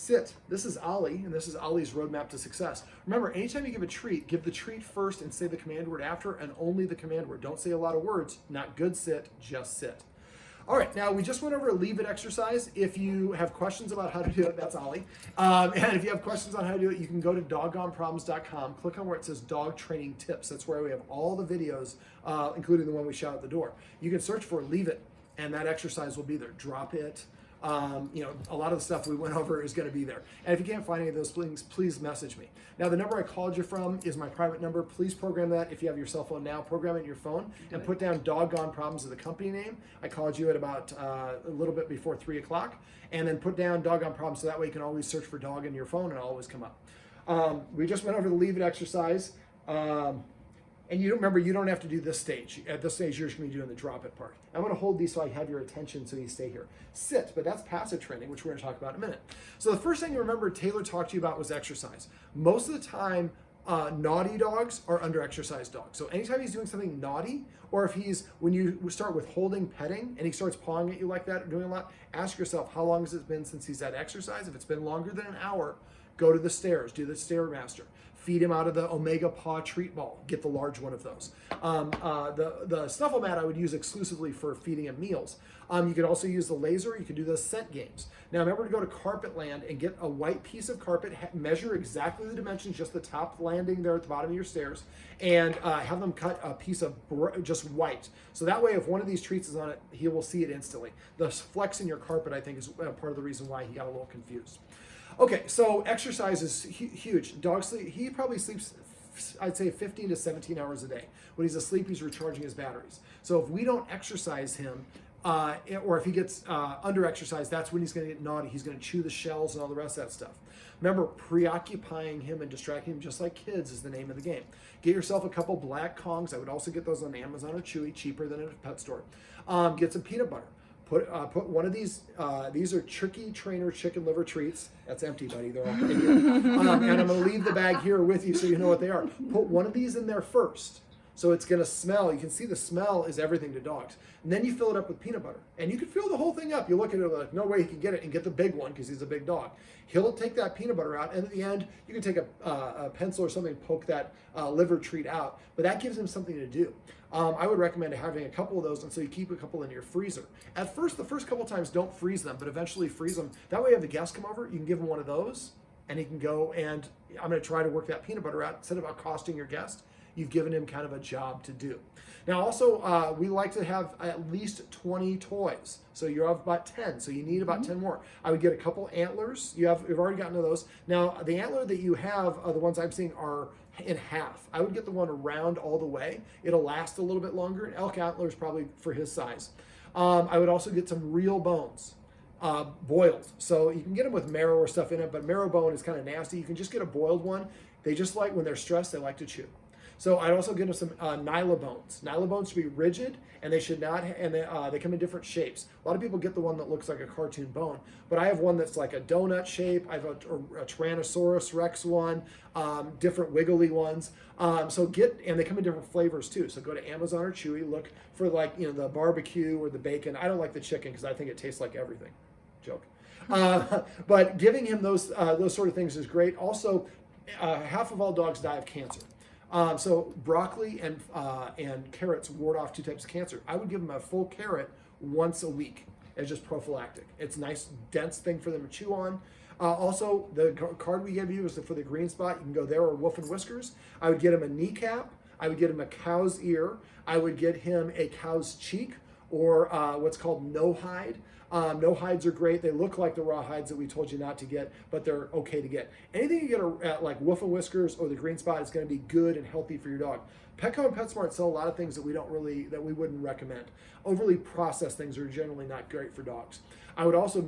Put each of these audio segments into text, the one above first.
Sit. This is Ollie, and this is Ollie's roadmap to success. Remember, anytime you give a treat, give the treat first and say the command word after, and only the command word. Don't say a lot of words. Not good sit, just sit. All right, now we just went over a leave it exercise. If you have questions about how to do it, that's Ollie. And if you have questions on how to do it, you can go to doggoneproblems.com, click on where it says dog training tips. That's where we have all the videos, including the one we shot at the door. You can search for leave it, and that exercise will be there. Drop it. A lot of the stuff we went over is going to be there. And if you can't find any of those things, please message me. Now, the number I called you from is my private number. Please program that. If you have your cell phone now, program it in your phone and put down Doggone Problems as the company name. I called you at about a little bit before 3 o'clock, and then put down Doggone Problems so that way you can always search for dog in your phone and it'll always come up. We just went over the leave it exercise. And you remember, you don't have to do this stage. At this stage, you're just going to be doing the drop it part. I'm going to hold these so I have your attention so you stay here. Sit, but that's passive training, which we're going to talk about in a minute. So the first thing you remember Taylor talked to you about was exercise. Most of the time, naughty dogs are under-exercised dogs. So anytime he's doing something naughty, or if when you start with holding, petting, and he starts pawing at you like that, or doing a lot, ask yourself, how long has it been since he's had exercise? If it's been longer than an hour, go to the stairs, do the Stairmaster. Feed him out of the Omega Paw treat ball. Get the large one of those. The snuffle mat I would use exclusively for feeding him meals. You could also use the laser. You could do the scent games. Now remember to go to Carpet Land and get a white piece of carpet, measure exactly the dimensions, just the top landing there at the bottom of your stairs, and have them cut a piece of just white. So that way if one of these treats is on it, he will see it instantly. The flex in your carpet, I think, is part of the reason why he got a little confused. Okay, so exercise is huge. Dog sleep, he probably sleeps, I'd say 15 to 17 hours a day. When he's asleep, he's recharging his batteries. So if we don't exercise him, or if he gets under-exercised, that's when he's going to get naughty. He's going to chew the shells and all the rest of that stuff. Remember, preoccupying him and distracting him just like kids is the name of the game. Get yourself a couple black Kongs. I would also get those on Amazon or Chewy, cheaper than at a pet store. Get some peanut butter. Put one of these are Tricky Trainer chicken liver treats. That's empty, buddy. They're all right here. And I'm going to leave the bag here with you so you know what they are. Put one of these in there first. So it's going to smell. You can see the smell is everything to dogs. And then you fill it up with peanut butter. And you can fill the whole thing up. You look at it like, no way he can get it, and get the big one because he's a big dog. He'll take that peanut butter out, and at the end, you can take a pencil or something and poke that liver treat out. But that gives him something to do. I would recommend having a couple of those, and so you keep a couple in your freezer. At first, the first couple times, don't freeze them, but eventually freeze them. That way, if the guests come over, you can give him one of those, and he can go, and I'm going to try to work that peanut butter out. Instead of accosting your guest, you've given him kind of a job to do. Now, also, we like to have at least 20 toys. So you have about 10, so you need about 10 more. I would get a couple antlers. You've already gotten to those. Now, the antler that you have, the ones I'm seeing are in half. I would get the one around all the way. It'll last a little bit longer. An elk antler is probably for his size. I would also get some real bones. Boiled. So you can get them with marrow or stuff in it, but marrow bone is kind of nasty. You can just get a boiled one. They just like, when they're stressed, they like to chew. So I'd also give them some nyla bones. Nyla bones should be rigid, and they should not, and they come in different shapes. A lot of people get the one that looks like a cartoon bone, but I have one that's like a donut shape. I have a Tyrannosaurus Rex one, different wiggly ones. And they come in different flavors too. So go to Amazon or Chewy, look for the barbecue or the bacon. I don't like the chicken because I think it tastes like everything. Joke. But giving him those sort of things is great. Also, half of all dogs die of cancer. So broccoli and carrots ward off 2 types of cancer. I would give them a full carrot once a week as just prophylactic. It's a nice, dense thing for them to chew on. Also, the card we gave you is for the green spot. You can go there, or Wolf and Whiskers. I would get him a kneecap. I would get him a cow's ear. I would get him a cow's cheek, or what's called no hide. No hides are great. They look like the raw hides that we told you not to get, but they're okay to get. Anything you get at like Wolf and Whiskers or the green spot is going to be good and healthy for your dog. Petco and PetSmart sell a lot of things that we wouldn't recommend. Overly processed things are generally not great for dogs. I would also,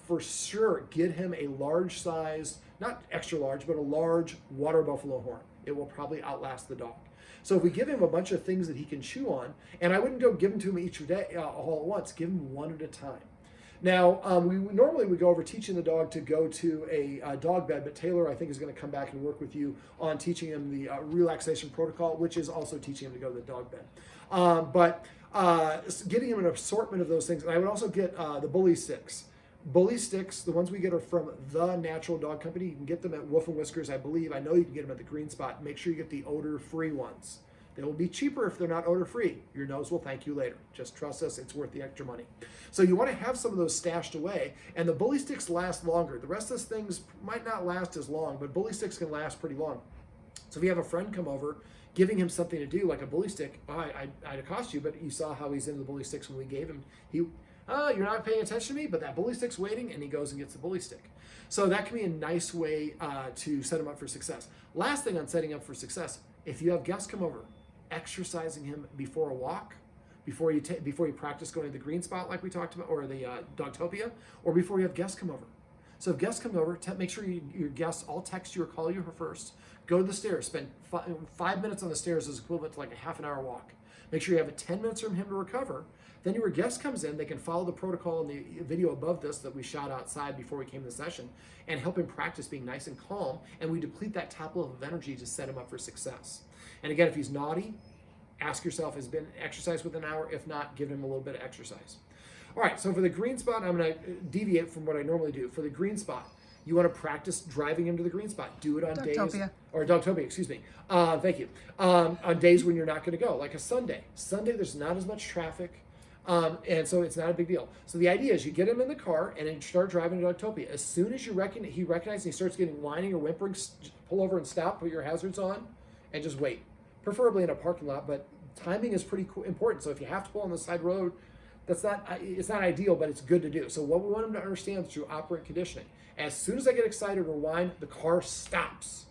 for sure, get him a large size, not extra large, but a large water buffalo horn. It will probably outlast the dog. So if we give him a bunch of things that he can chew on, and I wouldn't go give them to him each day all at once, give him one at a time. Now, we normally go over teaching the dog to go to a dog bed, but Taylor, I think, is going to come back and work with you on teaching him the relaxation protocol, which is also teaching him to go to the dog bed. But getting him an assortment of those things, and I would also get the bully sticks. Bully sticks, the ones we get are from The Natural Dog Company. You can get them at Wolf and Whiskers, I believe. I know you can get them at the Green Spot. Make sure you get the odor-free ones. They will be cheaper if they're not odor-free. Your nose will thank you later. Just trust us, it's worth the extra money. So you want to have some of those stashed away, and the bully sticks last longer. The rest of those things might not last as long, but bully sticks can last pretty long. So if you have a friend come over, giving him something to do, like a bully stick, I'd accost you, but you saw how he's into the bully sticks when we gave him. You're not paying attention to me, but that bully stick's waiting, and he goes and gets the bully stick. So that can be a nice way to set him up for success. Last thing on setting up for success, if you have guests come over, exercising him before a walk, before you practice going to the Green Spot like we talked about, or the Dogtopia, or before you have guests come over. So if guests come over, make sure your guests all text you or call you first. Go to the stairs. Spend 5 minutes on the stairs is equivalent to like a half an hour walk. Make sure you have 10 minutes from him to recover. Then your guest comes in, they can follow the protocol in the video above this that we shot outside before we came to the session and help him practice being nice and calm, and we deplete that top level of energy to set him up for success. And again, if he's naughty, ask yourself, has been exercised within an hour? If not, give him a little bit of exercise. All right, so for the Green Spot, I'm gonna deviate from what I normally do. For the Green Spot, you wanna practice driving him to the Green Spot. Do it on Dogtopia, excuse me. Thank you. On days when you're not gonna go, like a Sunday. Sunday, there's not as much traffic. And so it's not a big deal. So the idea is you get him in the car and then you start driving to Dogtopia. As soon as he recognizes and he starts getting whining or whimpering, pull over and stop, put your hazards on, and just wait. Preferably in a parking lot, but timing is pretty important. So if you have to pull on the side road, it's not ideal, but it's good to do. So what we want him to understand through operant conditioning, as soon as I get excited or whine, the car stops.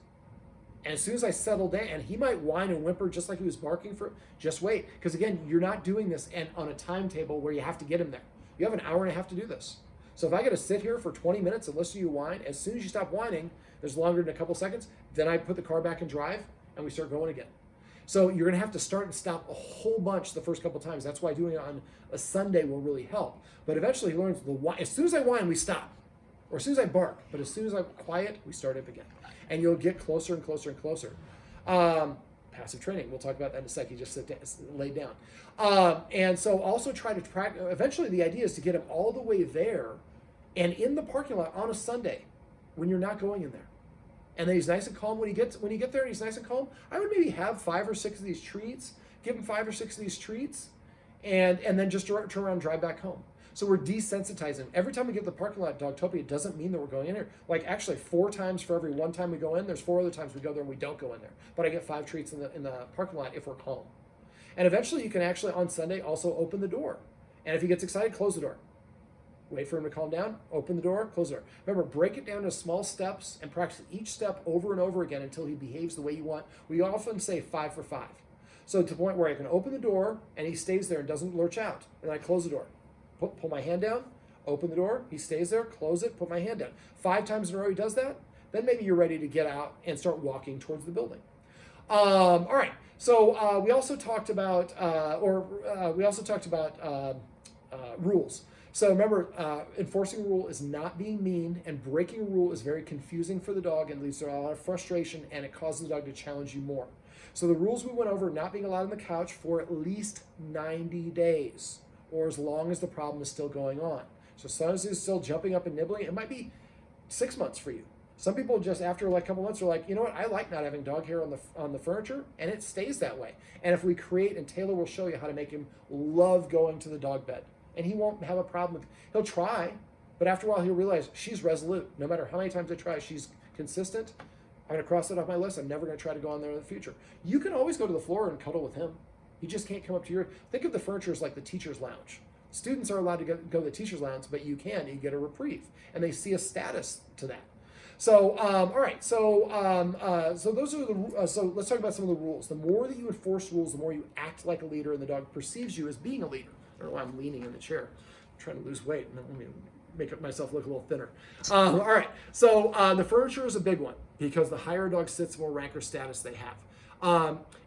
And as soon as I settle down, and he might whine and whimper just like he was barking for, just wait. Because again, you're not doing this on a timetable where you have to get him there. You have an hour and a half to do this. So if I got to sit here for 20 minutes and listen to you whine, as soon as you stop whining, there's longer than a couple seconds, then I put the car back in drive and we start going again. So you're gonna have to start and stop a whole bunch the first couple times. That's why doing it on a Sunday will really help. But eventually he learns as soon as I whine, we stop. Or as soon as I bark, but as soon as I'm quiet, we start up again. And you'll get closer and closer and closer. Passive training, we'll talk about that in a sec. You just lay down. And so also try to practice. Eventually the idea is to get him all the way there and in the parking lot on a Sunday when you're not going in there. And then he's nice and calm when you get there and he's nice and calm. I would maybe have 5 or 6 of these treats, give him 5 or 6 of these treats, and then just turn around and drive back home. So we're desensitizing him. Every time we get to the parking lot at Dogtopia, it doesn't mean that we're going in there. Like actually 4 times for every 1 time we go in, there's 4 other times we go there and we don't go in there. But I get 5 treats in the parking lot if we're calm. And eventually you can actually on Sunday also open the door. And if he gets excited, close the door. Wait for him to calm down, open the door, close the door. Remember, break it down to small steps and practice each step over and over again until he behaves the way you want. We often say 5 for 5. So to the point where I can open the door and he stays there and doesn't lurch out. And I close the door. Pull my hand down, open the door, he stays there, close it, put my hand down. 5 times in a row he does that, then maybe you're ready to get out and start walking towards the building. All right, so we also talked about, rules. So remember, enforcing a rule is not being mean, and breaking a rule is very confusing for the dog and leads to a lot of frustration, and it causes the dog to challenge you more. So the rules we went over: not being allowed on the couch for at least 90 days, or as long as the problem is still going on. So as long as it's still jumping up and nibbling, it might be 6 months for you. Some people just after like a couple months are like, you know what, I like not having dog hair on the furniture, and it stays that way. And if we create, and Taylor will show you how to make him love going to the dog bed. And he won't have a problem with, he'll try, but after a while he'll realize she's resolute. No matter how many times I try, she's consistent. I'm gonna cross it off my list. I'm never gonna try to go on there in the future. You can always go to the floor and cuddle with him. He just can't come up to your, think of the furniture as like the teacher's lounge. Students are allowed to go to the teacher's lounge, but you get a reprieve. And they see a status to that. So, all right, so those are so let's talk about some of the rules. The more that you enforce rules, the more you act like a leader and the dog perceives you as being a leader. I don't know why I'm leaning in the chair. I'm trying to lose weight, and let me make myself look a little thinner. All right, so the furniture is a big one because the higher a dog sits, the more rank or status they have.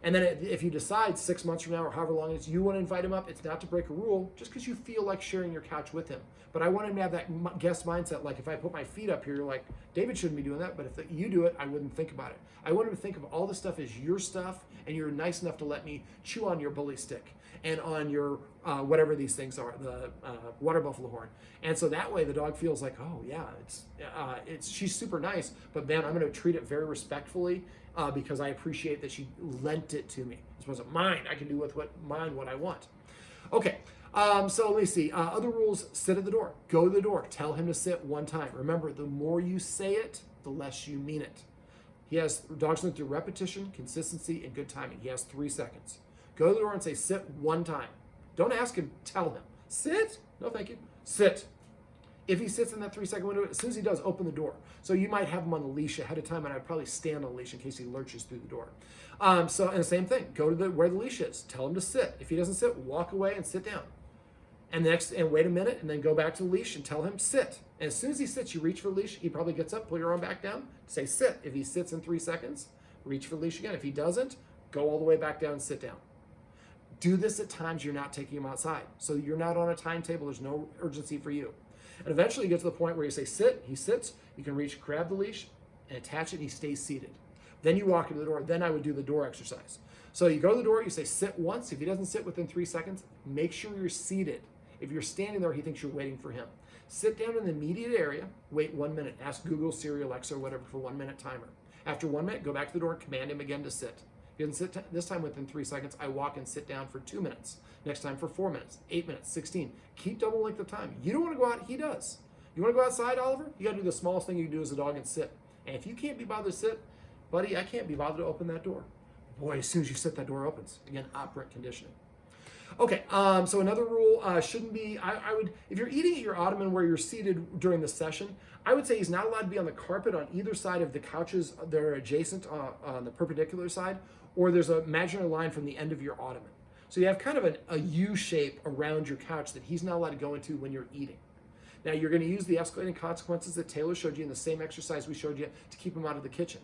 And then if you decide 6 months from now or however long it is you want to invite him up, it's not to break a rule, just because you feel like sharing your couch with him. But I want him to have that guest mindset, like if I put my feet up here, you're like, David shouldn't be doing that, but if you do it, I wouldn't think about it. I want him to think of all the stuff as your stuff, and you're nice enough to let me chew on your bully stick and on your whatever these things are, the water buffalo horn. And so that way the dog feels like, oh yeah, she's super nice, but man, I'm going to treat it very respectfully because I appreciate that she lent it to me. This wasn't mine. I can do with what I want. Okay. So let me see. Other rules: sit at the door. Go to the door. Tell him to sit one time. Remember, the more you say it, the less you mean it. Dogs learn through repetition, consistency, and good timing. He has 3 seconds. Go to the door and say, sit one time. Don't ask him, tell him. Sit? No, thank you. Sit. If he sits in that 3-second window, as soon as he does, open the door. So you might have him on the leash ahead of time, and I'd probably stand on the leash in case he lurches through the door. And the same thing, go to where the leash is. Tell him to sit. If he doesn't sit, walk away and sit down. And wait a minute, and then go back to the leash and tell him, sit. And as soon as he sits, you reach for the leash. He probably gets up, pull your arm back down, say sit. If he sits in 3 seconds, reach for the leash again. If he doesn't, go all the way back down and sit down. Do this at times you're not taking him outside. So you're not on a timetable. There's no urgency for you. And eventually you get to the point where you say sit, he sits, you can reach, grab the leash, and attach it, and he stays seated. Then you walk into the door. Then I would do the door exercise. So you go to the door, you say sit once. If he doesn't sit within 3 seconds, make sure you're seated. If you're standing there, he thinks you're waiting for him. Sit down in the immediate area, wait 1 minute. Ask Google, Siri, Alexa, or whatever for 1 minute timer. After 1 minute, go back to the door and command him again to sit. If he doesn't sit this time within 3 seconds, I walk and sit down for 2 minutes. Next time for 4 minutes, 8 minutes, 16. Keep double length of time. You don't want to go out, he does. You want to go outside, Oliver? You got to do the smallest thing you can do as a dog and sit. And if you can't be bothered to sit, buddy, I can't be bothered to open that door. Boy, as soon as you sit, that door opens. Again, operant conditioning. Okay, so another rule shouldn't be, I would, if you're eating at your ottoman where you're seated during the session, I would say he's not allowed to be on the carpet on either side of the couches that are adjacent on the perpendicular side, or there's an imaginary line from the end of your ottoman. So you have kind of a U shape around your couch that he's not allowed to go into when you're eating. Now you're going to use the escalating consequences that Taylor showed you in the same exercise we showed you to keep him out of the kitchen.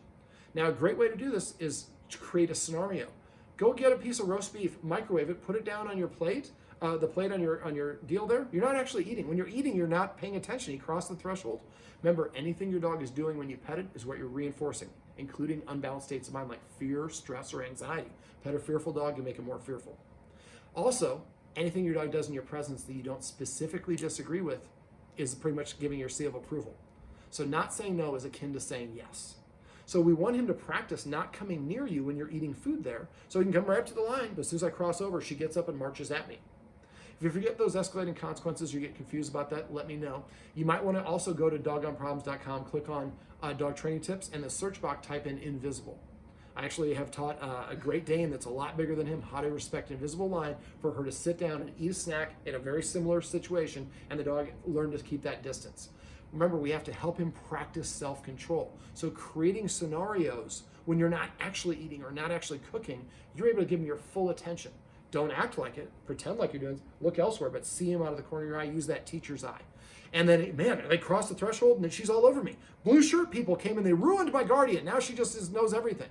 Now a great way to do this is to create a scenario. Go get a piece of roast beef, microwave it, put it down on your plate, the plate on your deal there. You're not actually eating. When you're eating, you're not paying attention. You cross the threshold. Remember, anything your dog is doing when you pet it is what you're reinforcing, including unbalanced states of mind like fear, stress, or anxiety. Pet a fearful dog, you make it more fearful. Also, anything your dog does in your presence that you don't specifically disagree with is pretty much giving your seal of approval. So not saying no is akin to saying yes. So we want him to practice not coming near you when you're eating food there. So he can come right up to the line, but as soon as I cross over, she gets up and marches at me. If you forget those escalating consequences, you get confused about that, let me know. You might want to also go to doggonproblems.com, click on dog training tips, and the search box type in invisible. I actually have taught a Great Dane that's a lot bigger than him how to respect invisible line for her to sit down and eat a snack in a very similar situation, and the dog learned to keep that distance. Remember, we have to help him practice self-control. So creating scenarios when you're not actually eating or not actually cooking, you're able to give him your full attention. Don't act like it, pretend like you're doing, look elsewhere, but see him out of the corner of your eye, use that teacher's eye. And then, man, they cross the threshold and then she's all over me. Blue shirt people came and they ruined my guardian. Now she just knows everything.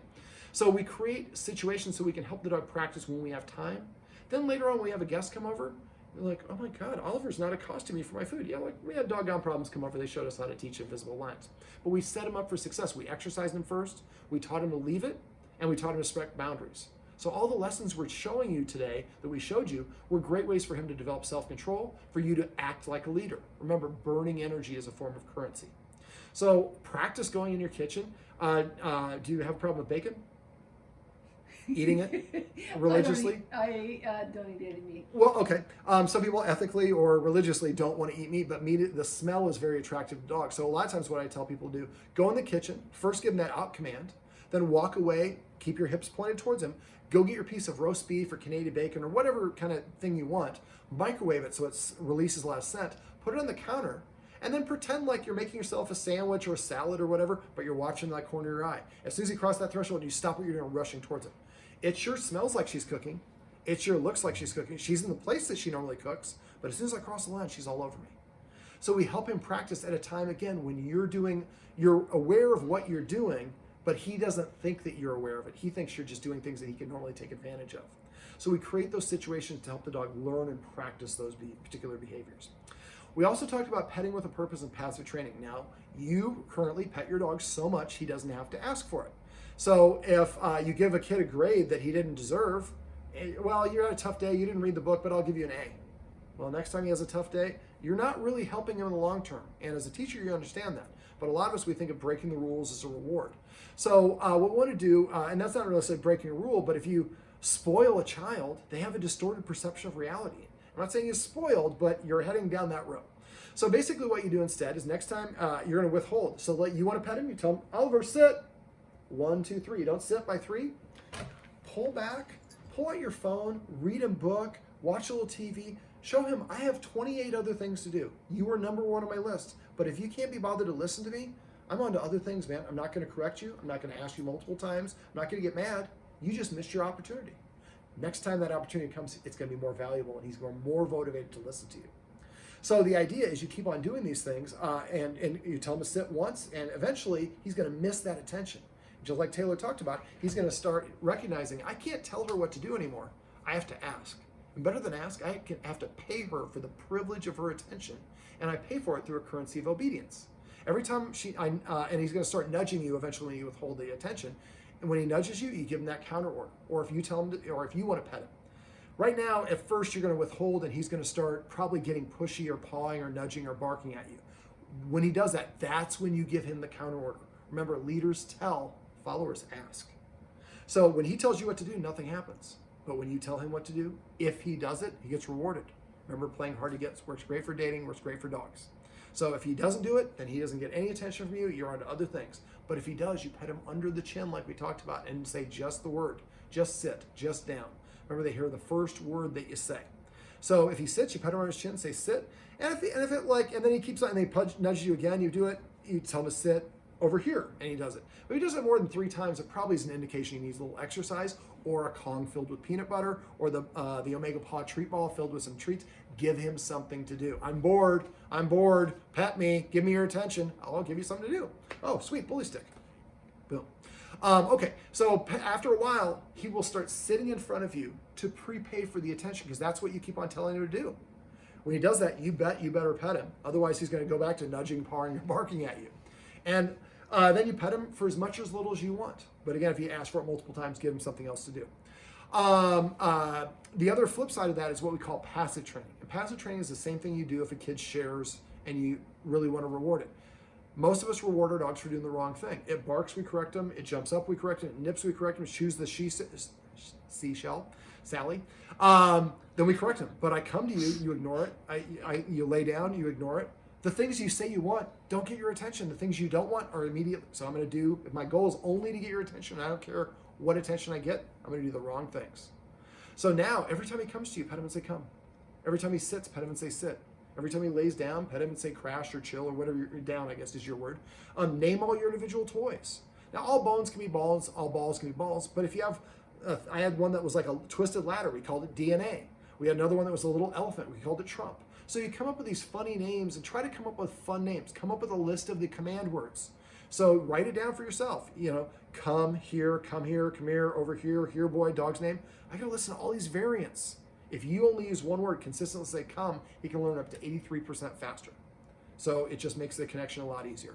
So we create situations so we can help the dog practice when we have time. Then later on, when we have a guest come over, we're like, oh my God, Oliver's not accosting me for my food. Yeah, like we had doggone problems come over. They showed us how to teach invisible lines. But we set him up for success. We exercised him first. We taught him to leave it. And we taught him to respect boundaries. So all the lessons we're showing you today that we showed you were great ways for him to develop self-control, for you to act like a leader. Remember, burning energy is a form of currency. So practice going in your kitchen. Do you have a problem with bacon? Eating it religiously? I don't eat any meat. Well, okay. Some people ethically or religiously don't want to eat meat, but meat, the smell is very attractive to dogs. So a lot of times what I tell people to do, go in the kitchen, first give them that out command, then walk away, keep your hips pointed towards him, go get your piece of roast beef or Canadian bacon or whatever kind of thing you want, microwave it so it releases a lot of scent, put it on the counter, and then pretend like you're making yourself a sandwich or a salad or whatever, but you're watching that corner of your eye. As soon as you cross that threshold, you stop what you're doing, rushing towards it. It sure smells like she's cooking. It sure looks like she's cooking. She's in the place that she normally cooks, but as soon as I cross the line, she's all over me. So we help him practice at a time, again, when you're aware of what you're doing, but he doesn't think that you're aware of it. He thinks you're just doing things that he can normally take advantage of. So we create those situations to help the dog learn and practice those particular behaviors. We also talked about petting with a purpose and passive training. Now, you currently pet your dog so much he doesn't have to ask for it. So if you give a kid a grade that he didn't deserve, well, you're at a tough day, you didn't read the book, but I'll give you an A. Well, next time he has a tough day, you're not really helping him in the long term. And as a teacher, you understand that. But a lot of us, we think of breaking the rules as a reward. So what we want to do, and that's not really breaking a rule, but if you spoil a child, they have a distorted perception of reality. I'm not saying you're spoiled, but you're heading down that road. So basically what you do instead is next time you're going to withhold. So you want to pet him, you tell him, Oliver, sit. 1, 2, 3. You don't sit by 3. Pull back, pull out your phone, read a book, watch a little TV. Show him, I have 28 other things to do. You are number 1 on my list. But if you can't be bothered to listen to me, I'm on to other things, man. I'm not going to correct you. I'm not going to ask you multiple times. I'm not going to get mad. You just missed your opportunity. Next time that opportunity comes, it's going to be more valuable, and he's going to be more motivated to listen to you. So the idea is you keep on doing these things, and you tell him to sit once, and eventually he's going to miss that attention. Just like Taylor talked about, he's going to start recognizing, I can't tell her what to do anymore. I have to ask. And better than ask, I have to pay her for the privilege of her attention, and I pay for it through a currency of obedience. Every time and he's going to start nudging you eventually when you withhold the attention. And when he nudges you, you give him that counter order, or if you tell him, or if you want to pet him. Right now, at first, you're going to withhold, and he's going to start probably getting pushy or pawing or nudging or barking at you. When he does that, that's when you give him the counter order. Remember, leaders tell, followers ask. So when he tells you what to do, nothing happens. But when you tell him what to do, if he does it, he gets rewarded. Remember, playing hard to get works great for dating, works great for dogs. So if he doesn't do it, then he doesn't get any attention from you. You're on to other things. But if he does, you pet him under the chin like we talked about and say just the word. Just sit, just down. Remember, they hear the first word that you say. So if he sits, you pet him on his chin, say sit. And then he keeps on, and they nudge you again, you do it, you tell him to sit over here, and he does it. But if he does it more than 3 times, it probably is an indication he needs a little exercise, or a Kong filled with peanut butter, or the Omega Paw treat ball filled with some treats. Give him something to do. I'm bored, pet me, give me your attention. I'll give you something to do. Oh, sweet, bully stick. Boom. Okay, so after a while, he will start sitting in front of you to prepay for the attention, because that's what you keep on telling him to do. When he does that, you better pet him. Otherwise, he's going to go back to nudging, pawing, and barking at you. And then you pet him for as much or as little as you want. But again, if he asks for it multiple times, give him something else to do. The other flip side of that is what we call passive training. And passive training is the same thing you do if a kid shares and you really want to reward it. Most of us reward our dogs for doing the wrong thing. It barks, we correct them. It jumps up, we correct it. It nips, we correct them. It chews the seashell, Sally. Then we correct them. But I come to you, you ignore it. You lay down, you ignore it. The things you say you want don't get your attention. The things you don't want are immediate. So I'm going to do, if my goal is only to get your attention, I don't care what attention I get, I'm going to do the wrong things. So now, every time he comes to you, pet him and say, come. Every time he sits, pet him and say, sit. Every time he lays down, pet him and say, crash or chill or whatever, you're down, I guess is your word. Name all your individual toys. Now, all bones can be balls, all balls can be balls, but if you have, I had one that was like a twisted ladder, we called it DNA. We had another one that was a little elephant, we called it Trump. So you come up with these funny names and try to come up with fun names. Come up with a list of the command words. So write it down for yourself. Come here, come here, over here boy, dog's name. I gotta listen to all these variants. If you only use one word, consistently say come, he can learn up to 83% faster. So it just makes the connection a lot easier.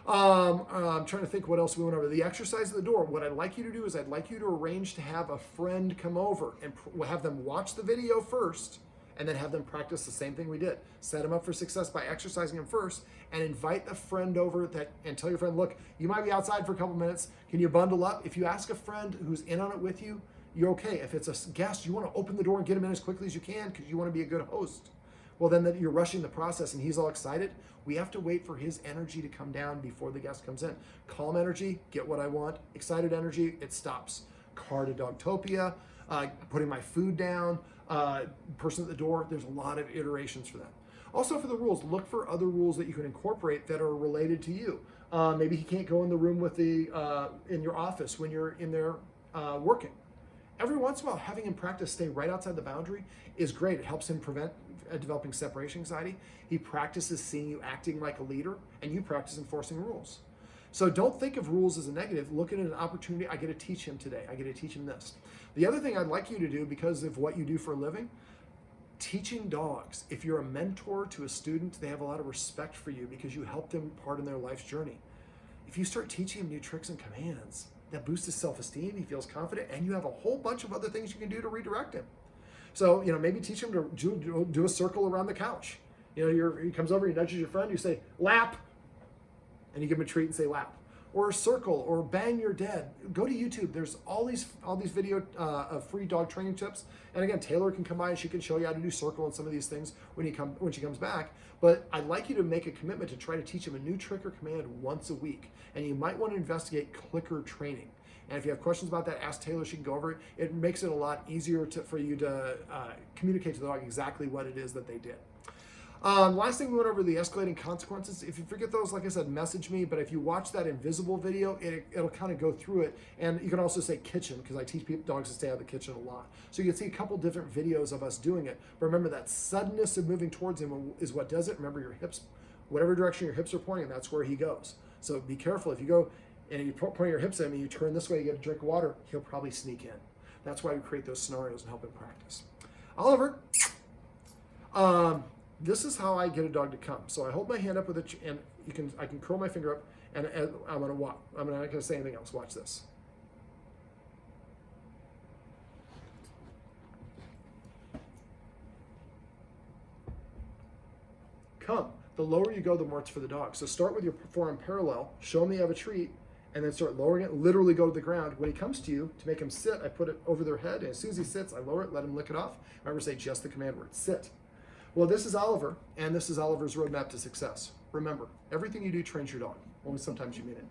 I'm trying to think what else we went over. The exercise at the door. What I'd like you to do is I'd like you to arrange to have a friend come over and have them watch the video first, and then have them practice the same thing we did. Set them up for success by exercising them first, and invite a friend over and tell your friend, look, you might be outside for a couple minutes. Can you bundle up? If you ask a friend who's in on it with you, you're okay. If it's a guest, you want to open the door and get them in as quickly as you can because you want to be a good host. Well, then you're rushing the process and he's all excited. We have to wait for his energy to come down before the guest comes in. Calm energy, get what I want. Excited energy, it stops. Car to Dogtopia, putting my food down, person at the door. There's a lot of iterations for that. Also for the rules, look for other rules that you can incorporate that are related to you. Maybe he can't go in the room with in your office when you're in there working. Every once in a while, having him practice stay right outside the boundary is great. It helps him prevent developing separation anxiety. He practices seeing you acting like a leader, and you practice enforcing rules. So don't think of rules as a negative. Look at it as an opportunity. I get to teach him today. I get to teach him this. The other thing I'd like you to do, because of what you do for a living, teaching dogs. If you're a mentor to a student, they have a lot of respect for you because you help them part in their life's journey. If you start teaching them new tricks and commands, that boosts his self-esteem, he feels confident, and you have a whole bunch of other things you can do to redirect him. So, maybe teach him to do a circle around the couch. He comes over, he nudges your friend, you say, lap, and you give him a treat and say lap. Or circle, or bang you're dead. Go to YouTube. There's all these video of free dog training tips. And again, Taylor can come by and she can show you how to do circle and some of these things when she comes back. But I'd like you to make a commitment to try to teach him a new trick or command once a week. And you might want to investigate clicker training. And if you have questions about that, ask Taylor. She can go over it. It makes it a lot easier for you to communicate to the dog exactly what it is that they did. Last thing we went over, the escalating consequences. If you forget those, like I said, message me. But if you watch that invisible video, it'll kind of go through it. And you can also say kitchen, because I teach dogs to stay out of the kitchen a lot. So you can see a couple different videos of us doing it. But remember, that suddenness of moving towards him is what does it. Remember, your hips, whatever direction your hips are pointing, that's where he goes. So be careful. If you go and you point your hips at him and you turn this way, you get a drink of water, he'll probably sneak in. That's why we create those scenarios and help him practice. Oliver, this is how I get a dog to come. So I hold my hand up with it, and I can curl my finger up, and I'm gonna walk. I'm not gonna say anything else. Watch this. Come. The lower you go, the more it's for the dog. So start with your forearm parallel. Show him you have a treat, and then start lowering it. Literally go to the ground. When he comes to you, to make him sit, I put it over their head, and as soon as he sits, I lower it, let him lick it off. Remember, say just the command word, sit. Well, this is Oliver, and this is Oliver's roadmap to success. Remember, everything you do trains your dog. Only sometimes you mean it.